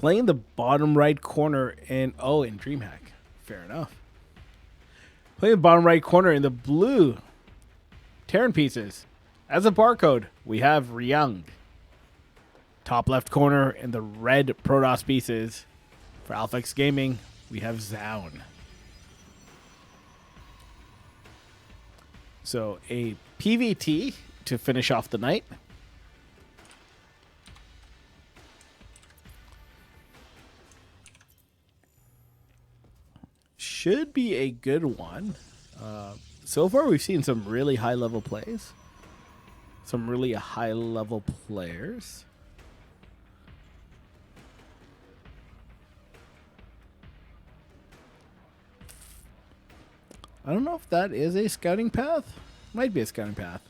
Playing the bottom right corner in DreamHack. Fair enough. Playing the bottom right corner in the blue Terran pieces. As a barcode, we have Ryung. Top left corner in the red Protoss pieces. For Alphax Gaming, we have Zoun. So a PVT to finish off the night. Should be a good one. So far, we've seen some really high-level plays. Some really high-level players. I don't know if that is a scouting path. Might be a scouting path.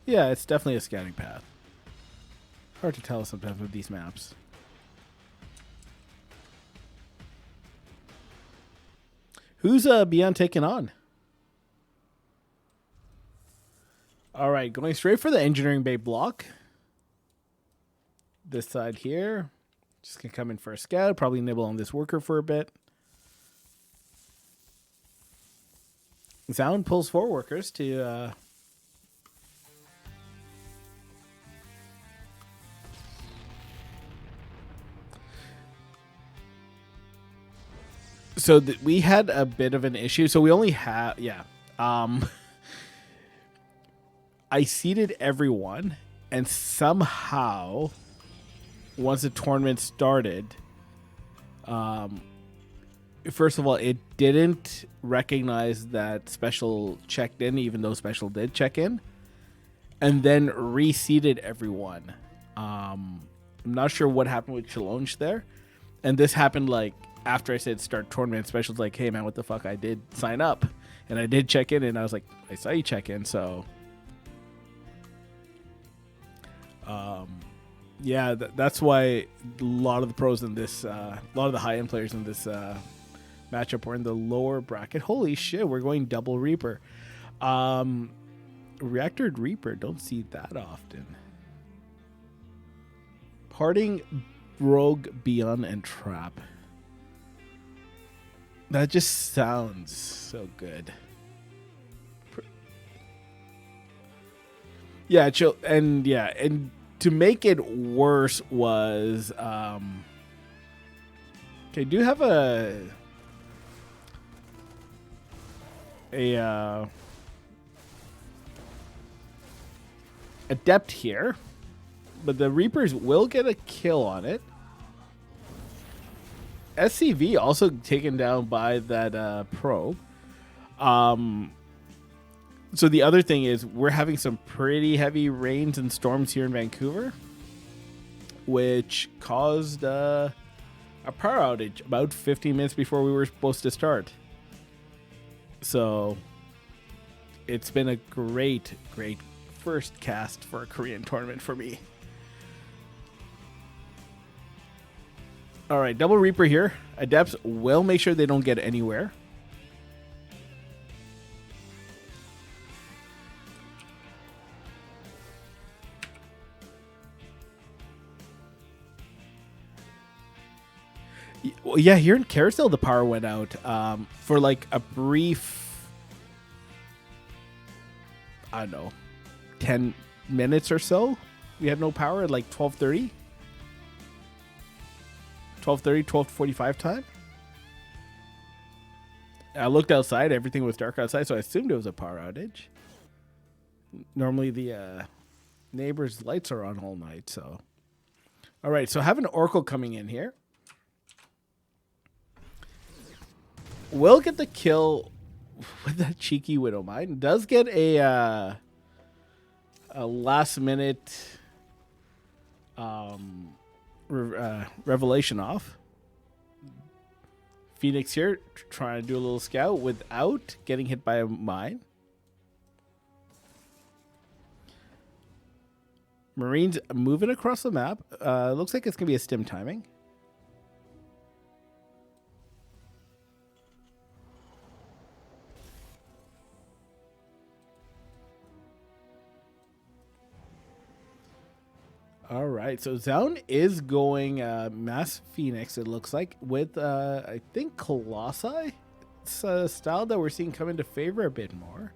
Yeah, it's definitely a scouting path. Hard to tell sometimes with these maps. Who's Beyond taking on? All right, going straight for the engineering bay block. This side here. Just going to come in for a scout. Probably nibble on this worker for a bit. Zoun pulls 4 workers to... So we had a bit of an issue. So we only have... Yeah. I seeded everyone. And somehow... Once the tournament started, first of all, it didn't recognize that Special checked in, even though Special did check in, and then reseeded everyone. I'm not sure what happened with Challenge there, and this happened like after I said start tournament. Special's like, hey man, what the fuck? I did sign up, and I did check in, and I was like, I saw you check in, so. Yeah, that's why a lot of the pros in this, a lot of the high-end players in this matchup were in the lower bracket. Holy shit, we're going double Reaper. Reactor Reaper, don't see that often. Parting, Rogue, Beyond, and Trap. That just sounds so good. Yeah, chill, and to make it worse was okay, do have a adept here, but the Reapers will get a kill on it. SCV also taken down by that probe. So the other thing is we're having some pretty heavy rains and storms here in Vancouver, which caused a power outage about 15 minutes before we were supposed to start. So it's been a great first cast for a Korean tournament for me. All right, double Reaper here. Adepts will make sure they don't get anywhere. Yeah, here in Carousel, the power went out for like a brief, I don't know, 10 minutes or so. We had no power at like 12:30. 12:45 time. I looked outside. Everything was dark outside, so I assumed it was a power outage. Normally the neighbor's lights are on all night, so. All right, so I have an Oracle coming in here. Will get the kill with that cheeky Widow Mine. Does get a last minute revelation off. Phoenix here trying to do a little scout without getting hit by a mine. Marines moving across the map. Looks like it's going to be a stim timing. All right, so Zoun is going Mass Phoenix, it looks like, with, I think, Colossi. It's a style that we're seeing come into favor a bit more.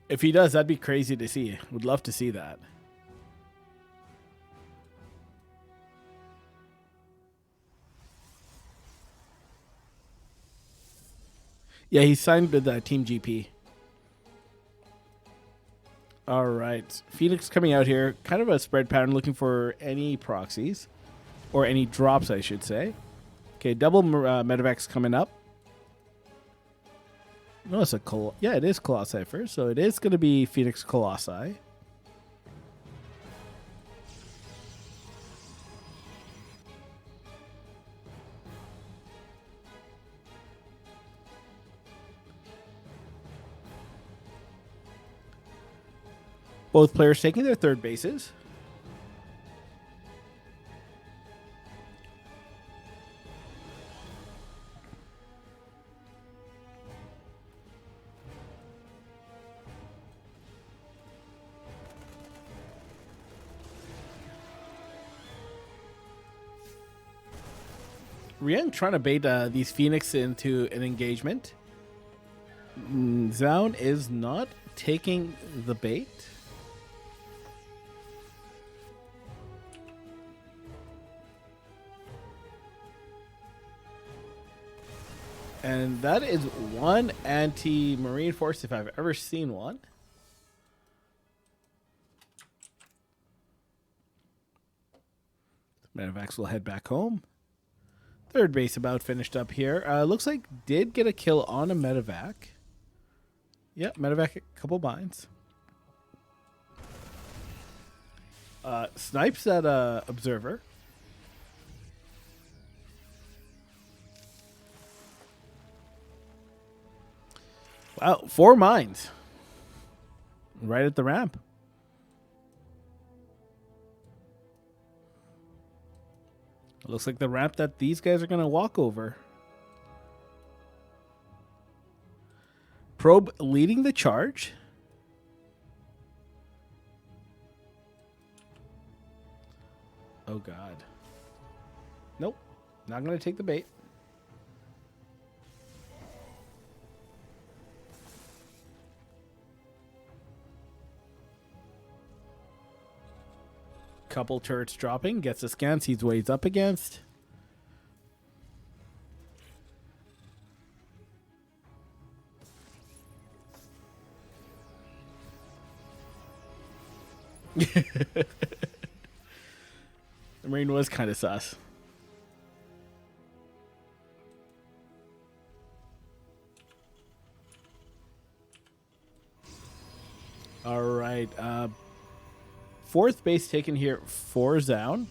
If he does, that'd be crazy to see. Would love to see that. Yeah, he signed with Team GP. All right. Phoenix coming out here. Kind of a spread pattern, looking for any proxies. Or any drops, I should say. Okay, double medevacs coming up. No, it's a yeah, it is Colossi first, so it is going to be Phoenix Colossi. Both players taking their third bases. Ryung trying to bait these Phoenix into an engagement. Zoun is not taking the bait. And that is one anti-marine force if I've ever seen one. Medevacs will head back home. Third base about finished up here. Looks like did get a kill on a medevac. Yep, medevac a couple binds. Snipes at observer. Wow, 4 mines. Right at the ramp. It looks like the ramp that these guys are going to walk over. Probe leading the charge. Oh, God. Nope. Not going to take the bait. Couple turrets dropping. Gets a scan. Sees what he's up against. The Marine was kind of sus. All right. Fourth base taken here for Zoun.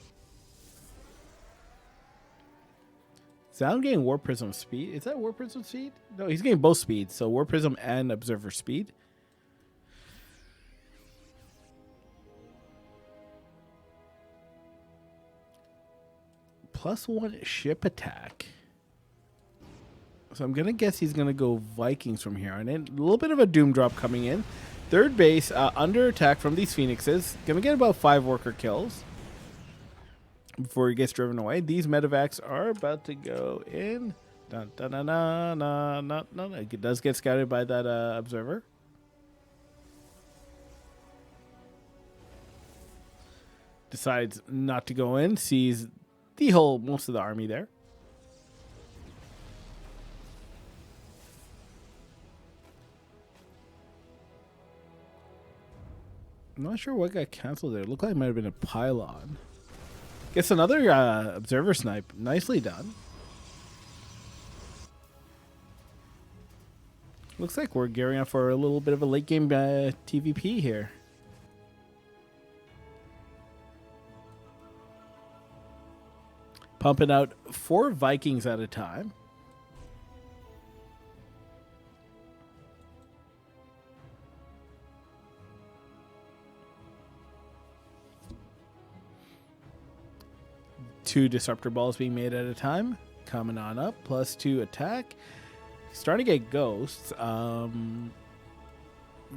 Zoun getting War Prism speed. Is that War Prism speed? No, he's getting both speeds. So War Prism and Observer speed. +1 ship attack. So I'm going to guess he's going to go Vikings from here on in. A little bit of a Doom drop coming in. Third base under attack from these Phoenixes. Going to get about 5 worker kills before he gets driven away. These medevacs are about to go in. Dun, dun, dun, dun, dun, dun, dun. It does get scouted by that observer. Decides not to go in. Sees the whole, most of the army there. I'm not sure what got canceled there. It looked like it might have been a pylon. Gets another observer snipe. Nicely done. Looks like we're gearing up for a little bit of a late game TvP here. Pumping out 4 Vikings at a time. Two disruptor balls being made at a time. coming on up. +2 attack. Starting to get ghosts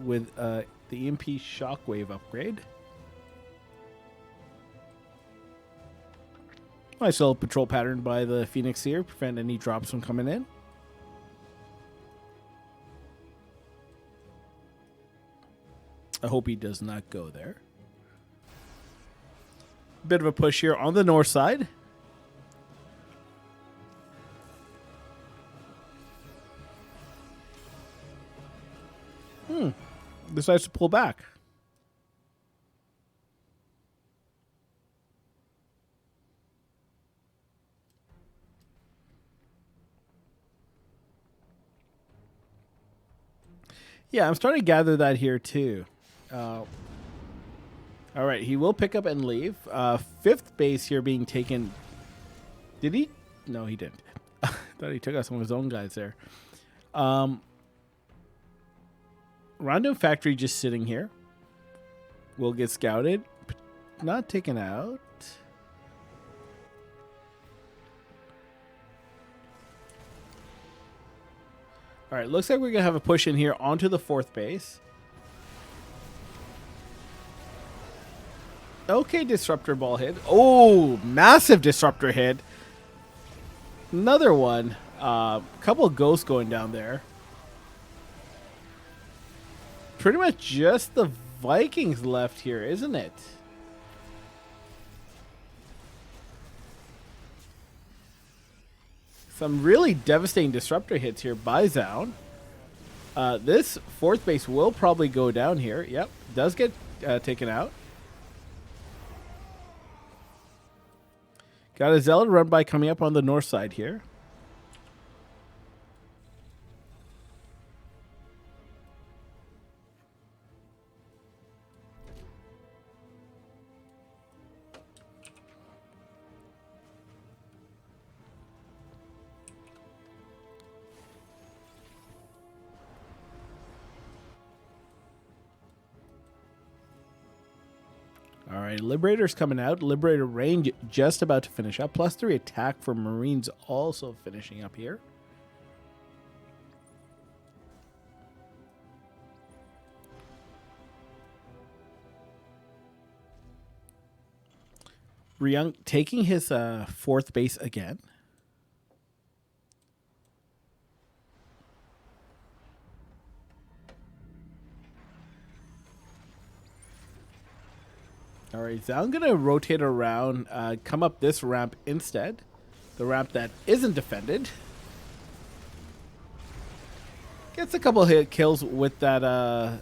with the EMP Shockwave upgrade. Nice little patrol pattern by the Phoenix here. Prevent any drops from coming in. I hope he does not go there. Bit of a push here on the north side. Decides to pull back. Yeah, I'm starting to gather that here too. All right, he will pick up and leave. 5th base here being taken. Did he? No, he didn't. Thought he took out some of his own guys there. Random factory just sitting here. Will get scouted. Not taken out. All right, looks like we're going to have a push in here onto the 4th base. Okay, disruptor ball hit. Oh, massive disruptor hit. Another one. Couple of ghosts going down there. Pretty much just the Vikings left here, isn't it? Some really devastating disruptor hits here by Zoun. This 4th base will probably go down here. Yep, does get taken out. Got a Zealot run by coming up on the north side here. All right, Liberator's coming out. Liberator range just about to finish up. +3 attack for Marines also finishing up here. Ryung taking his 4th base again. All right, so I'm going to rotate around, come up this ramp instead. The ramp that isn't defended. Gets a couple hit kills with that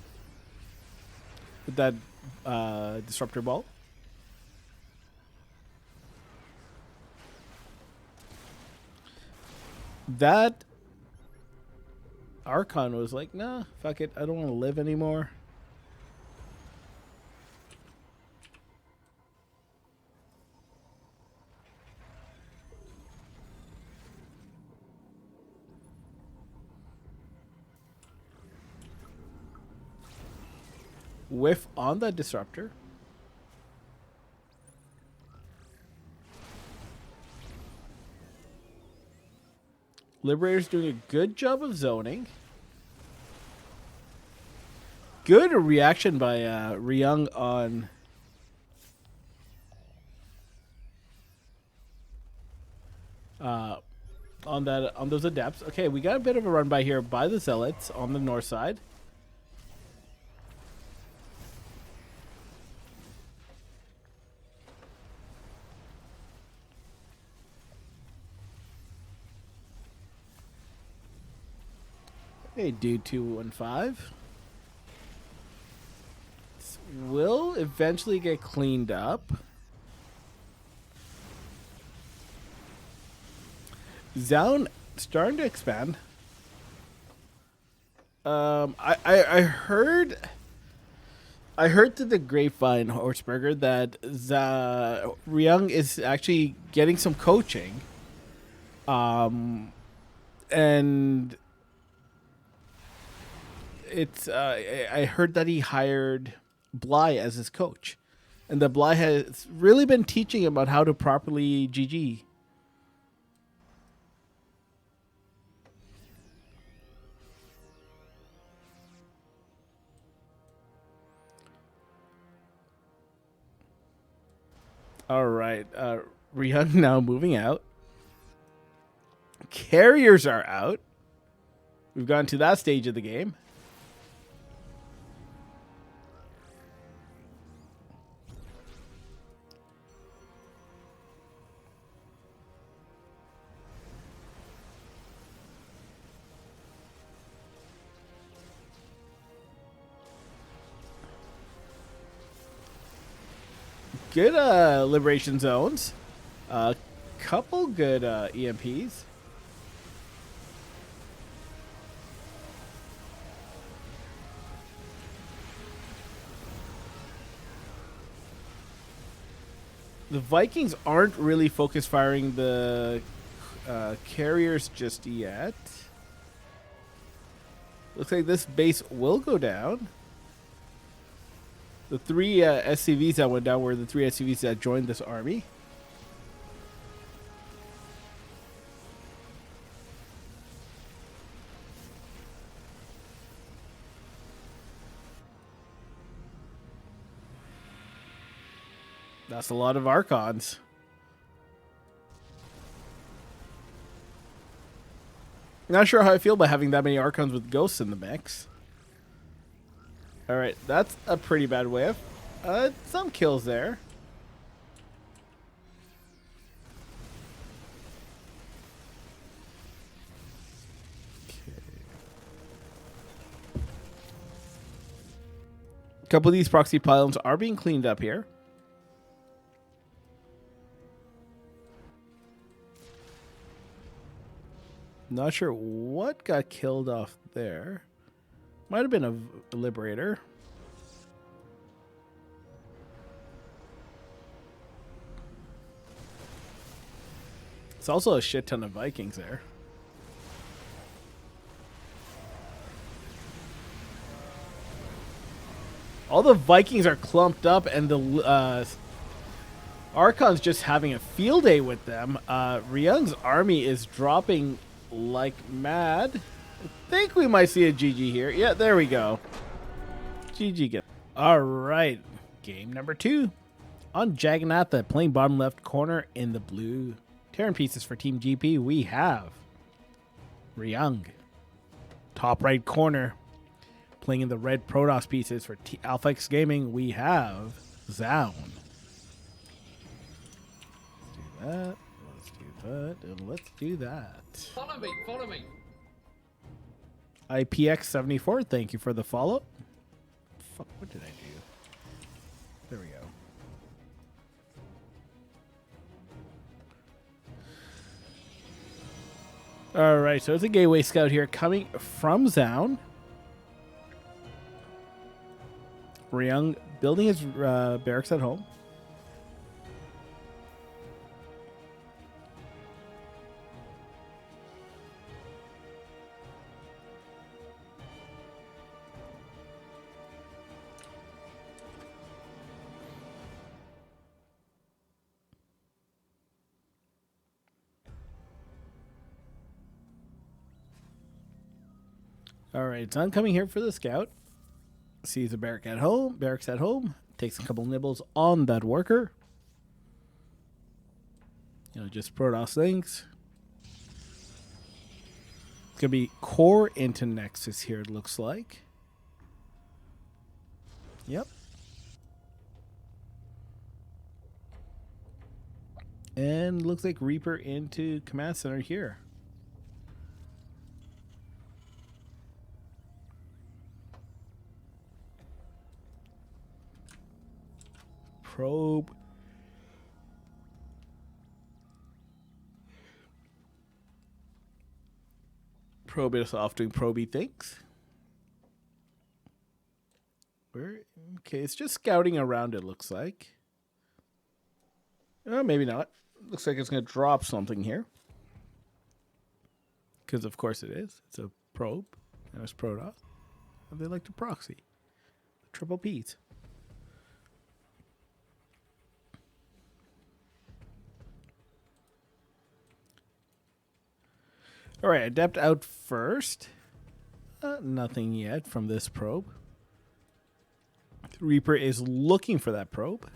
disruptor ball. That Archon was like, nah, fuck it. I don't want to live anymore. Whiff on the disruptor. Liberator's doing a good job of zoning. Good reaction by Ryung on those adepts. Okay, we got a bit of a run by here by the Zealots on the north side. Hey, dude, 215. This will eventually get cleaned up. Zoun starting to expand. I heard through the grapevine, Horseberger, that Ryung is actually getting some coaching. And it's I heard that he hired Bly as his coach, and that Bly has really been teaching him about how to properly GG. All right. Ryung now moving out. Carriers are out. We've gone to that stage of the game. Good liberation zones. A couple good EMPs. The Vikings aren't really focus firing the carriers just yet. Looks like this base will go down. The three SCVs that went down were the three SCVs that joined this army. That's a lot of Archons. Not sure how I feel about having that many Archons with ghosts in the mix. Alright, that's a pretty bad whiff. Some kills there. Okay. A couple of these proxy pylons are being cleaned up here. Not sure what got killed off there. Might have been a Liberator. It's also a shit ton of Vikings there. All the Vikings are clumped up, and the Archon's just having a field day with them. Ryung's army is dropping like mad. I think we might see a GG here. Yeah, there we go. GG. All right. Game number 2. On Jagannatha, playing bottom left corner in the blue. Tearing pieces for Team GP, we have Ryung. Top right corner, playing in the red Protoss pieces for Alpha X Gaming, we have Zoun. Let's do that. Let's do that. And let's do that. Follow me. Follow me. IPX74, thank you for the follow. Fuck, what did I do? There we go. All right, so it's a gateway scout here coming from Zoun. Ryung building his barracks at home. All right, Zoun coming here for the scout. Sees a barracks at home, takes a couple nibbles on that worker. You know, just Protoss things. It's going to be core into Nexus here, it looks like. Yep. And looks like Reaper into Command Center here. Probe. Probe is off doing probey things. Okay, it's just scouting around, it looks like. Maybe not. Looks like it's going to drop something here. Because of course it is. It's a probe. And it's Protoss. And they like to proxy. The triple Ps. All right, Adept out first. Nothing yet from this probe. Reaper is looking for that probe.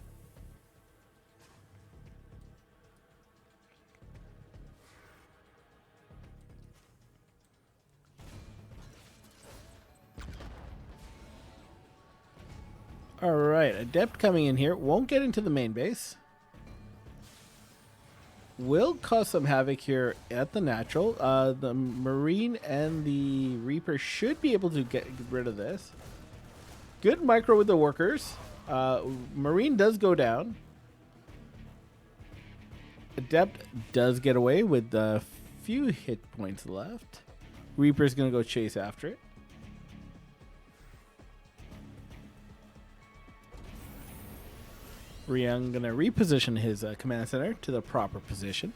All right, Adept coming in here. Won't get into the main base. Will cause some havoc here at the natural. The Marine and the Reaper should be able to get rid of this. Good micro with the workers. Marine does go down. Adept does get away with a few hit points left. Reaper's going to go chase after it. Ryung going to reposition his command center to the proper position.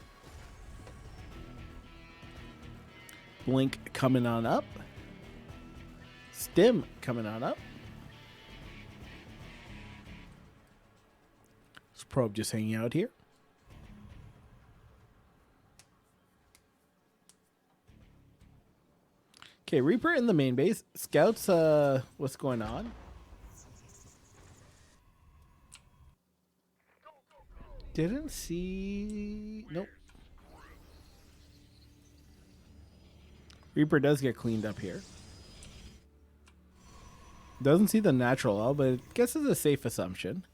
Blink coming on up. Stim coming on up. This probe just hanging out here. Okay, Reaper in the main base. Scouts, what's going on? Didn't see... Nope. Reaper does get cleaned up here. Doesn't see the natural L, but I guess it's a safe assumption.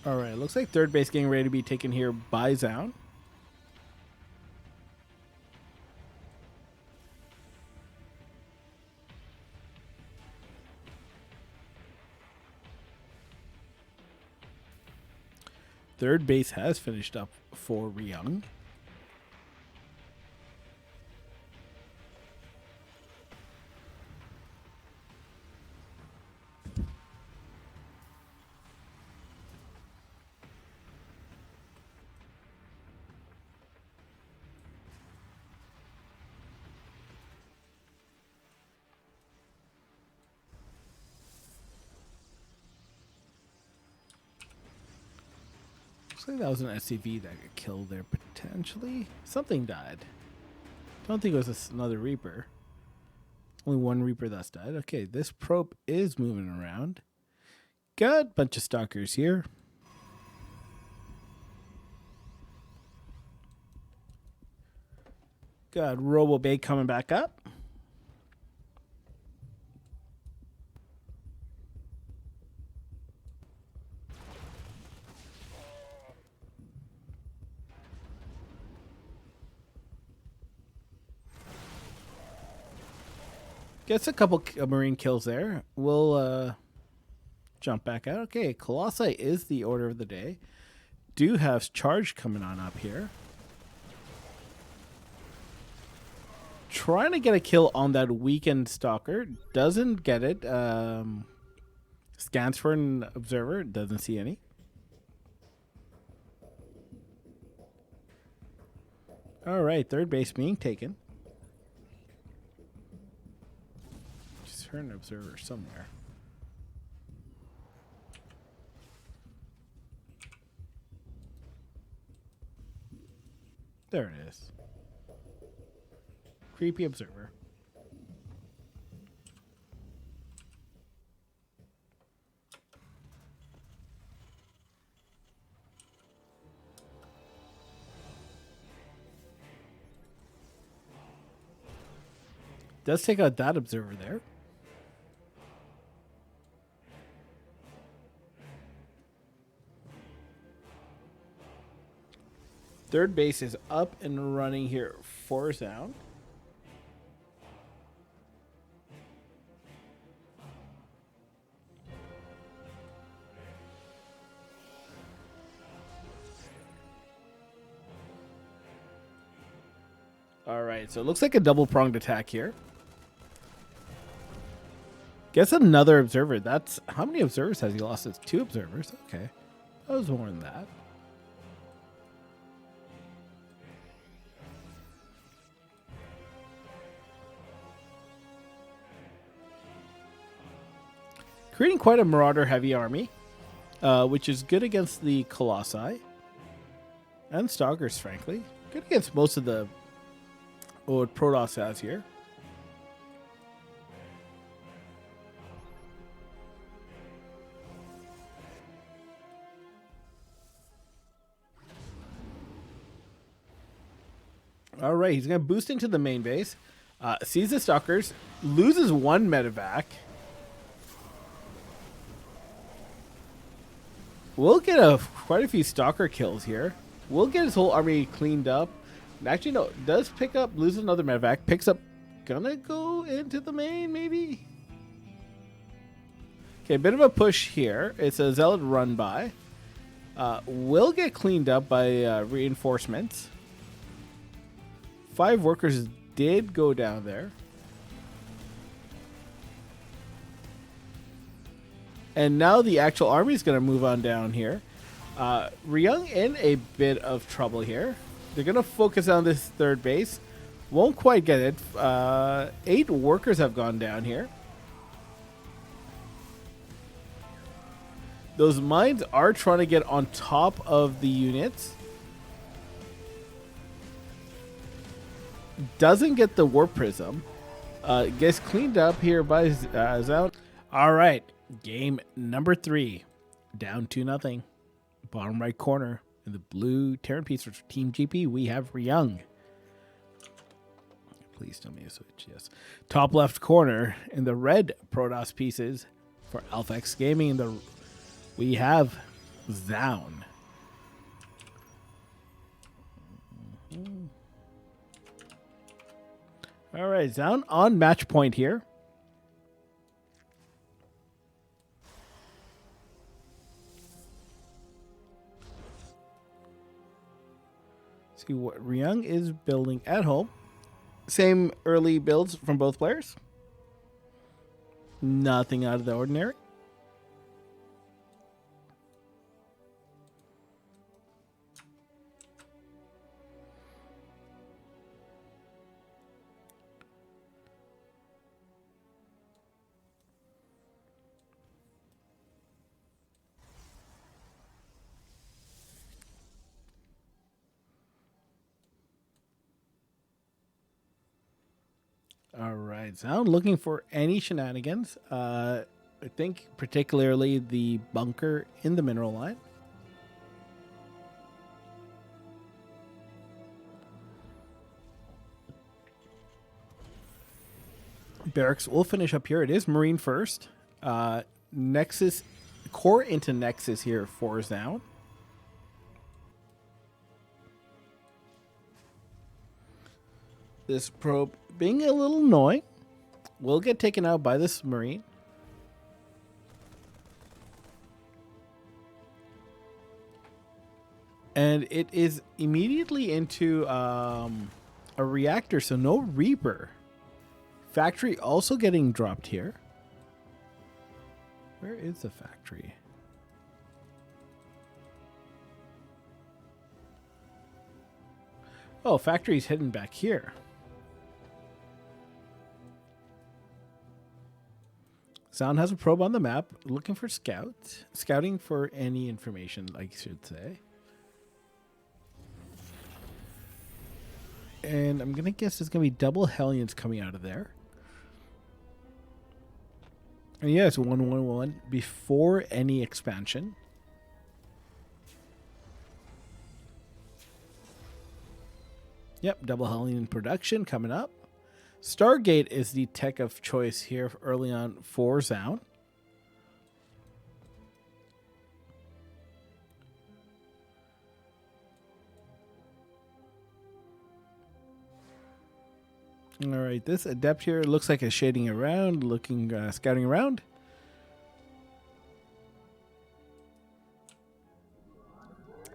Alright, looks like third base getting ready to be taken here by Zoun. Third base has finished up for Ryung. Looks like that was an SCV that got killed there potentially. Something died. Don't think it was another Reaper. Only one Reaper that's died. Okay, this probe is moving around. Got a bunch of stalkers here. Got Robo Bay coming back up. Gets a couple Marine kills there. We'll jump back out. Okay, Colossi is the order of the day. Do have charge coming on up here. Trying to get a kill on that weakened stalker. Doesn't get it. Scans for an observer. Doesn't see any. All right, third base being taken. Heard an observer somewhere. There it is. Creepy observer. Does take out that observer there. Third base is up and running here for Zoun. All right, so it looks like a double-pronged attack here. Gets another observer. That's how many observers has he lost? It's 2 observers. Okay, that was more than that. Creating quite a Marauder-heavy army, which is good against the Colossi and Stalkers, frankly. Good against most of the what Protoss has here. All right, he's going to boost into the main base. Sees the Stalkers. Loses one medevac. We'll get quite a few Stalker kills here. We'll get his whole army cleaned up. Actually, no. Does pick up. Loses another medevac. Picks up. Gonna go into the main, maybe? Okay, a bit of a push here. It's a Zealot run by. Will get cleaned up by reinforcements. 5 workers did go down there. And now the actual army is going to move on down here. Ryung in a bit of trouble here. They're going to focus on this third base. Won't quite get it. 8 workers have gone down here. Those mines are trying to get on top of the units. Doesn't get the warp prism. Gets cleaned up here by Zoun. All right, game number 3. Down 2-0. Bottom right corner in the blue Terran piece for Team GP, we have Ryung. Please tell me a switch. Yes. Top left corner in the red Protoss pieces for AlphaX Gaming. We have Zoun. All right, Zoun on match point here. See what Ryung is building at home. Same early builds from both players. Nothing out of the ordinary. All right, Zoun looking for any shenanigans. I think particularly the bunker in the mineral line. Barracks will finish up here. It is Marine first. Nexus, core into Nexus here for Zoun. This probe being a little annoying will get taken out by this Marine. And it is immediately into a reactor, so no Reaper. Factory also getting dropped here. Where is the factory? Oh, factory's hidden back here. Zoun has a probe on the map, looking for scouting for any information, I should say. And I'm gonna guess there's gonna be double Hellions coming out of there. And yeah, it's 1-1-1 before any expansion. Yep, double Hellion production coming up. Stargate is the tech of choice here early on for Zoun. All right, this adept here looks like it's shading around, scouting around.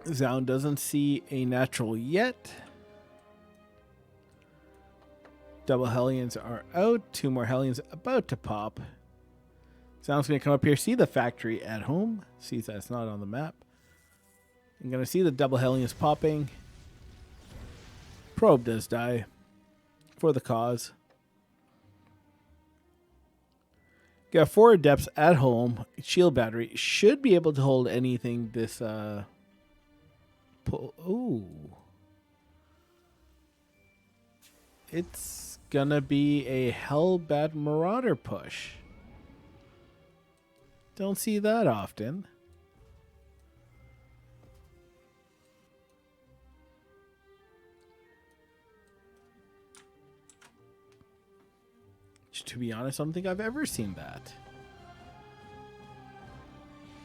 Zoun doesn't see a natural yet. Double Hellions are out. 2 more Hellions about to pop. Zoun's going to come up here, see the factory at home. Sees that it's not on the map. I'm going to see the double Hellions popping. Probe does die for the cause. Got 4 adepts at home. Shield battery should be able to hold anything this... Ooh. It's gonna be a Hellbat Marauder push. Don't see that often. To be honest, I don't think I've ever seen that.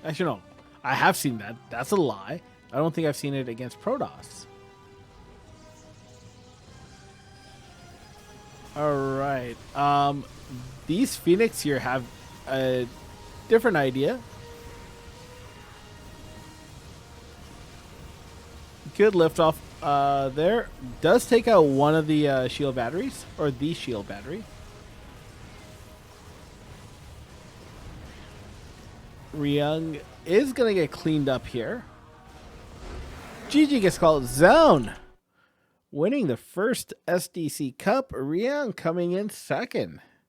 Actually, no. I have seen that. That's a lie. I don't think I've seen it against Protoss. Alright. These Phoenix here have a different idea. Good liftoff there. Does take out one of the shield batteries, or the shield battery. Ryung is going to get cleaned up here. GG gets called. Zoun winning the first SDC Cup. Ryung coming in second.